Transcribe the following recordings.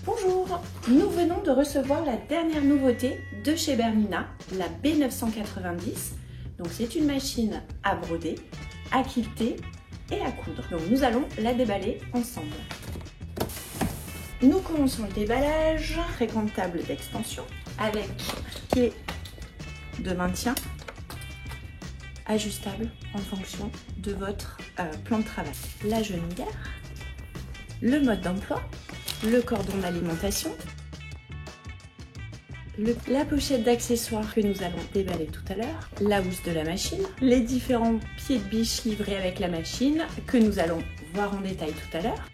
Bonjour, nous venons de recevoir la dernière nouveauté de chez Bernina, la B990. Donc c'est une machine à broder, à quilter et à coudre. Donc nous allons la déballer ensemble. Nous commençons le déballage, très grande table d'extension avec pied de maintien ajustable en fonction de votre plan de travail. La genouillère, le mode d'emploi, le cordon d'alimentation, la pochette d'accessoires que nous allons déballer tout à l'heure, la housse de la machine, les différents pieds de biche livrés avec la machine que nous allons voir en détail tout à l'heure,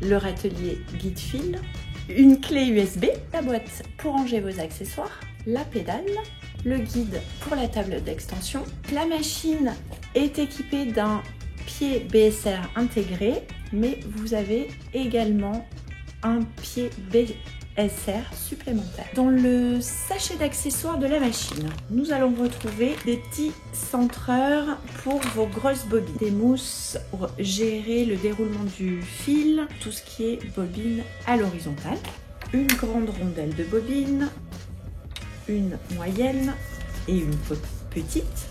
le râtelier guide fil, une clé USB, la boîte pour ranger vos accessoires, la pédale, le guide pour la table d'extension. La machine est équipée d'un pied BSR intégré, mais vous avez également un pied BSR supplémentaire. Dans le sachet d'accessoires de la machine, nous allons retrouver des petits centreurs pour vos grosses bobines, des mousses pour gérer le déroulement du fil, tout ce qui est bobine à l'horizontale, une grande rondelle de bobine, une moyenne et une petite,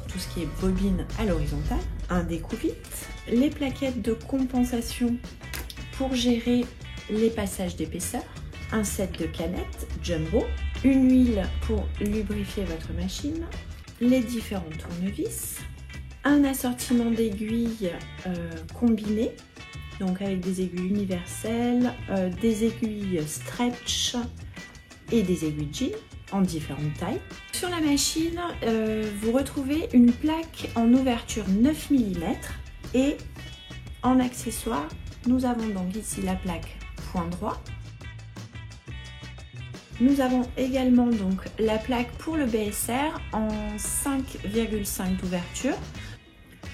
tout ce qui est bobine à l'horizontale, un découvite, les plaquettes de compensation pour gérer les passages d'épaisseur, un set de canettes jumbo, une huile pour lubrifier votre machine, les différents tournevis, un assortiment d'aiguilles combinées, donc avec des aiguilles universelles, des aiguilles stretch et des aiguilles jean en différentes tailles. Sur la machine, vous retrouvez une plaque en ouverture 9 mm et en accessoire, nous avons donc ici la plaque point droit. Nous avons également donc la plaque pour le BSR en 5,5 d'ouverture.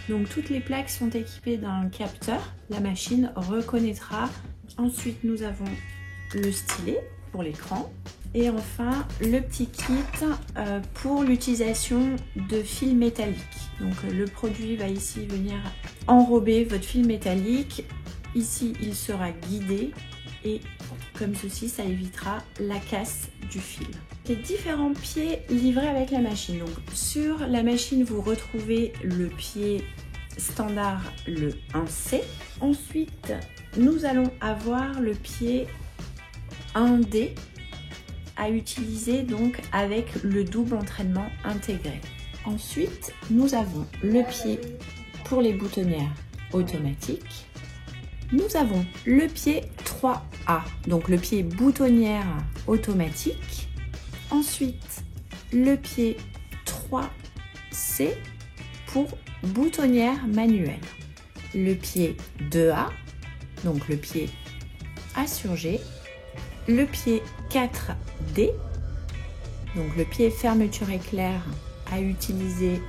Donc toutes les plaques sont équipées d'un capteur. La machine reconnaîtra. Ensuite, nous avons le stylet pour l'écran. Et enfin, le petit kit pour l'utilisation de fil métallique. Donc le produit va ici venir enrober votre fil métallique. Ici, il sera guidé et comme ceci, ça évitera la casse du fil. Les différents pieds livrés avec la machine. Donc sur la machine, vous retrouvez le pied standard, le 1C. Ensuite, nous allons avoir le pied 1D à utiliser donc avec le double entraînement intégré. Ensuite, nous avons le pied pour les boutonnières automatiques. Nous avons le pied 3A, donc le pied boutonnière automatique. Ensuite, le pied 3C pour boutonnière manuelle. Le pied 2A, donc le pied assurgé. Le pied 4D, donc le pied fermeture éclair à utiliser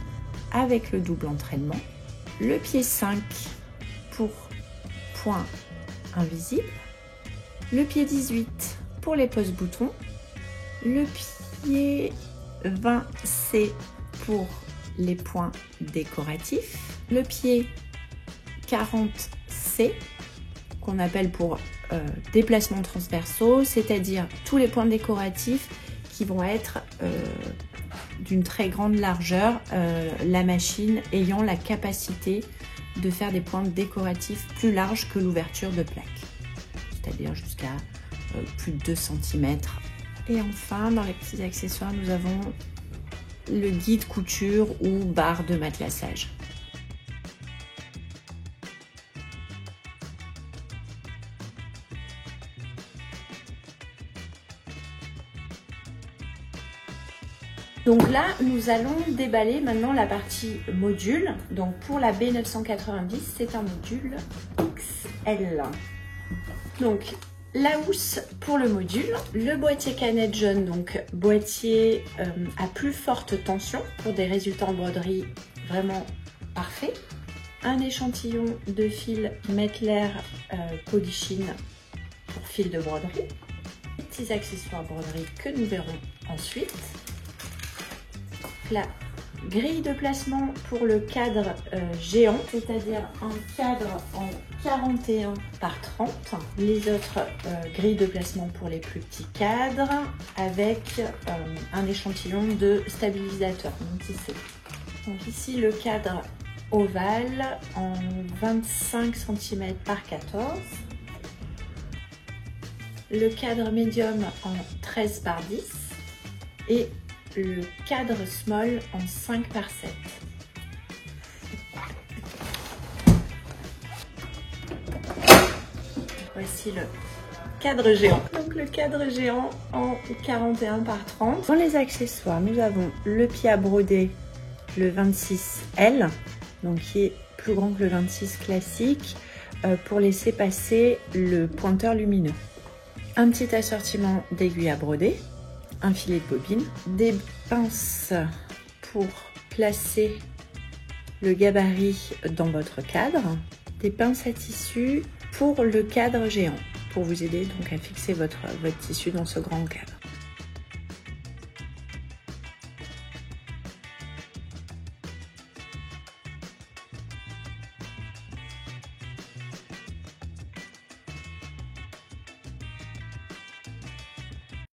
avec le double entraînement. Le pied 5 pour point invisible. Le pied 18 pour les pose-boutons. Le pied 20C pour les points décoratifs. Le pied 40C qu'on appelle pour déplacements transversaux, c'est-à-dire tous les points décoratifs qui vont être d'une très grande largeur, la machine ayant la capacité de faire des points décoratifs plus larges que l'ouverture de plaque, c'est-à-dire jusqu'à plus de 2 cm. Et enfin, dans les petits accessoires, nous avons le guide couture ou barre de matelassage. Donc là, nous allons déballer maintenant la partie module. Donc pour la B990, c'est un module XL. Donc la housse pour le module, le boîtier canette jaune, donc boîtier à plus forte tension pour des résultats en broderie vraiment parfaits. Un échantillon de fil Mettler Polychine pour fil de broderie. Les petits accessoires broderie que nous verrons ensuite. La grille de placement pour le cadre géant, c'est-à-dire un cadre en 41 par 30. Les autres grilles de placement pour les plus petits cadres avec un échantillon de stabilisateur non tissé. Donc ici le cadre ovale en 25 cm par 14. Le cadre médium en 13 par 10 et le cadre small en 5 par 7. Voici le cadre géant. Donc le cadre géant en 41 par 30. Dans les accessoires, nous avons le pied à broder, le 26L, donc qui est plus grand que le 26 classique, pour laisser passer le pointeur lumineux. Un petit assortiment d'aiguilles à broder, un filet de bobine, des pinces pour placer le gabarit dans votre cadre, des pinces à tissu pour le cadre géant, pour vous aider donc à fixer votre tissu dans ce grand cadre.